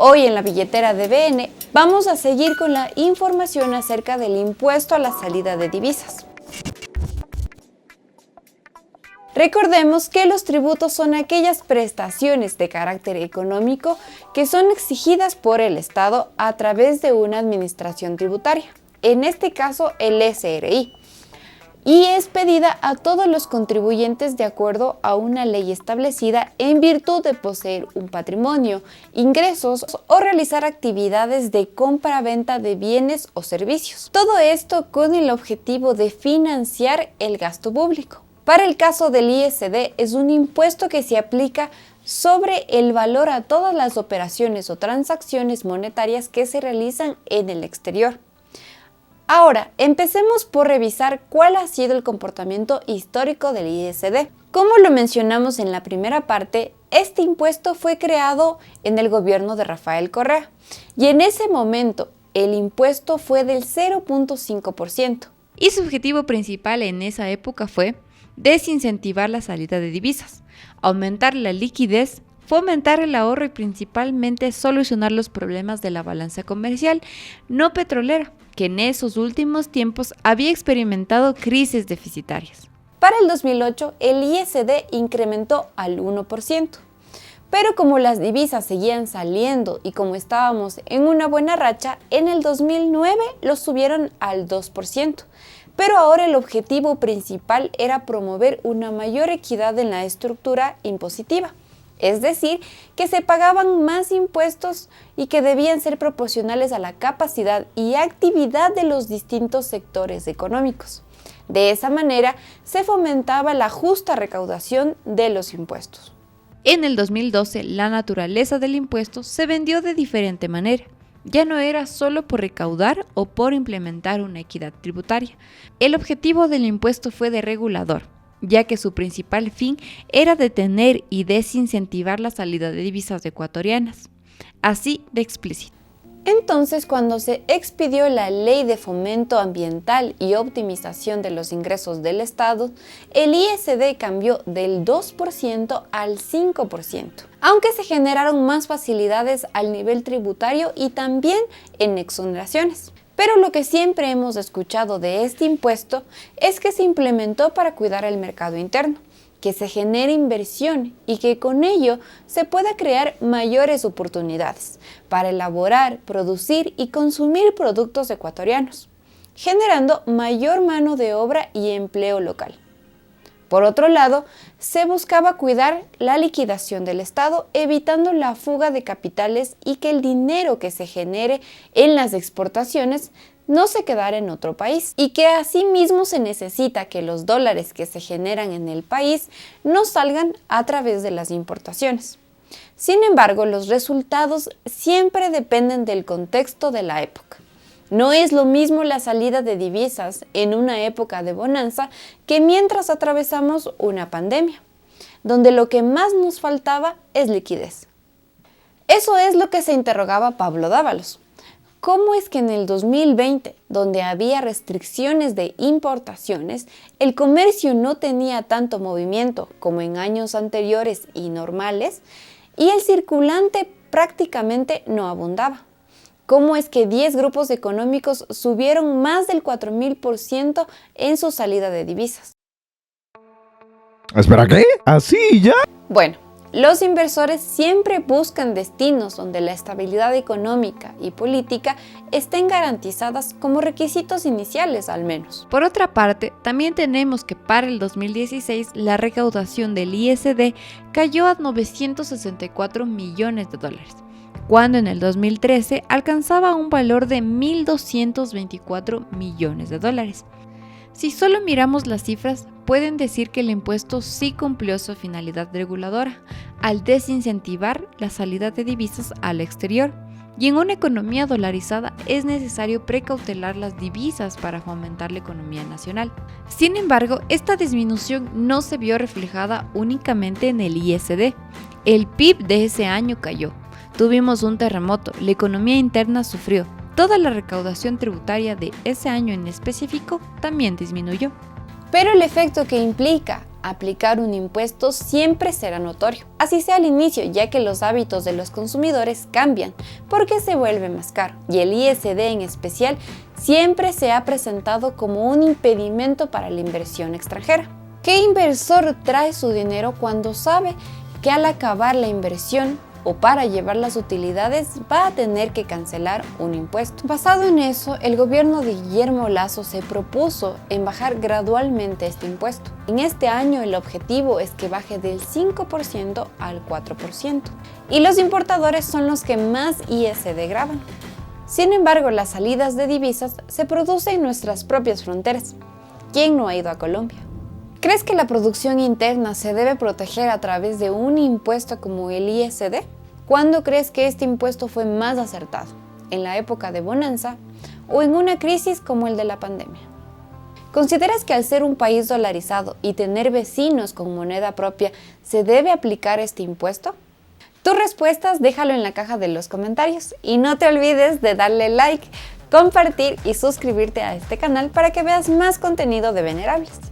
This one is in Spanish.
Hoy en la billetera de BN vamos a seguir con la información acerca del impuesto a la salida de divisas. Recordemos que los tributos son aquellas prestaciones de carácter económico que son exigidas por el Estado a través de una administración tributaria, en este caso el SRI, y es pedida a todos los contribuyentes de acuerdo a una ley establecida en virtud de poseer un patrimonio, ingresos o realizar actividades de compra-venta de bienes o servicios. Todo esto con el objetivo de financiar el gasto público. Para el caso del ISD es un impuesto que se aplica sobre el valor a todas las operaciones o transacciones monetarias que se realizan en el exterior. Ahora, empecemos por revisar cuál ha sido el comportamiento histórico del ISD. Como lo mencionamos en la primera parte, este impuesto fue creado en el gobierno de Rafael Correa y en ese momento el impuesto fue del 0.5%. Y su objetivo principal en esa época fue desincentivar la salida de divisas, aumentar la liquidez, fomentar el ahorro y principalmente solucionar los problemas de la balanza comercial no petrolera, que en esos últimos tiempos había experimentado crisis deficitarias. Para el 2008, el ISD incrementó al 1%, pero como las divisas seguían saliendo y como estábamos en una buena racha, en el 2009 lo subieron al 2%. Pero ahora el objetivo principal era promover una mayor equidad en la estructura impositiva, es decir, que se pagaban más impuestos y que debían ser proporcionales a la capacidad y actividad de los distintos sectores económicos. De esa manera se fomentaba la justa recaudación de los impuestos. En el 2012, la naturaleza del impuesto se vendió de diferente manera. Ya no era solo por recaudar o por implementar una equidad tributaria. El objetivo del impuesto fue de regulador, ya que su principal fin era detener y desincentivar la salida de divisas ecuatorianas. Así de explícito. Entonces, cuando se expidió la Ley de Fomento Ambiental y Optimización de los Ingresos del Estado, el ISD cambió del 2% al 5%, aunque se generaron más facilidades al nivel tributario y también en exoneraciones. Pero lo que siempre hemos escuchado de este impuesto es que se implementó para cuidar el mercado interno, que se genere inversión y que con ello se pueda crear mayores oportunidades para elaborar, producir y consumir productos ecuatorianos, generando mayor mano de obra y empleo local. Por otro lado, se buscaba cuidar la liquidación del Estado, evitando la fuga de capitales y que el dinero que se genere en las exportaciones no se quedara en otro país, y que asimismo se necesita que los dólares que se generan en el país no salgan a través de las importaciones. Sin embargo, los resultados siempre dependen del contexto de la época. No es lo mismo la salida de divisas en una época de bonanza que mientras atravesamos una pandemia, donde lo que más nos faltaba es liquidez. Eso es lo que se interrogaba Pablo Dávalos. ¿Cómo es que en el 2020, donde había restricciones de importaciones, el comercio no tenía tanto movimiento como en años anteriores y normales, y el circulante prácticamente no abundaba? ¿Cómo es que 10 grupos económicos subieron más del 4.000% en su salida de divisas? ¿Espera qué? ¿Así ya? Bueno, los inversores siempre buscan destinos donde la estabilidad económica y política estén garantizadas como requisitos iniciales al menos. Por otra parte, también tenemos que para el 2016 la recaudación del ISD cayó a 964 millones de dólares, cuando en el 2013 alcanzaba un valor de 1.224 millones de dólares. Si solo miramos las cifras, pueden decir que el impuesto sí cumplió su finalidad reguladora, al desincentivar la salida de divisas al exterior. Y en una economía dolarizada es necesario precautelar las divisas para fomentar la economía nacional. Sin embargo, esta disminución no se vio reflejada únicamente en el ISD. El PIB de ese año cayó. Tuvimos un terremoto, la economía interna sufrió. Toda la recaudación tributaria de ese año en específico también disminuyó. Pero el efecto que implica aplicar un impuesto siempre será notorio, así sea al inicio, ya que los hábitos de los consumidores cambian porque se vuelve más caro, y el ISD en especial siempre se ha presentado como un impedimento para la inversión extranjera. ¿Qué inversor trae su dinero cuando sabe que al acabar la inversión o para llevar las utilidades va a tener que cancelar un impuesto? Basado en eso, el gobierno de Guillermo Lasso se propuso en bajar gradualmente este impuesto. En este año el objetivo es que baje del 5% al 4%, y los importadores son los que más ISD graban. Sin embargo, las salidas de divisas se producen en nuestras propias fronteras. ¿Quién no ha ido a Colombia? ¿Crees que la producción interna se debe proteger a través de un impuesto como el ISD? ¿Cuándo crees que este impuesto fue más acertado? ¿En la época de bonanza o en una crisis como el de la pandemia? ¿Consideras que al ser un país dolarizado y tener vecinos con moneda propia, se debe aplicar este impuesto? Tus respuestas déjalo en la caja de los comentarios y no te olvides de darle like, compartir y suscribirte a este canal para que veas más contenido de Venerables.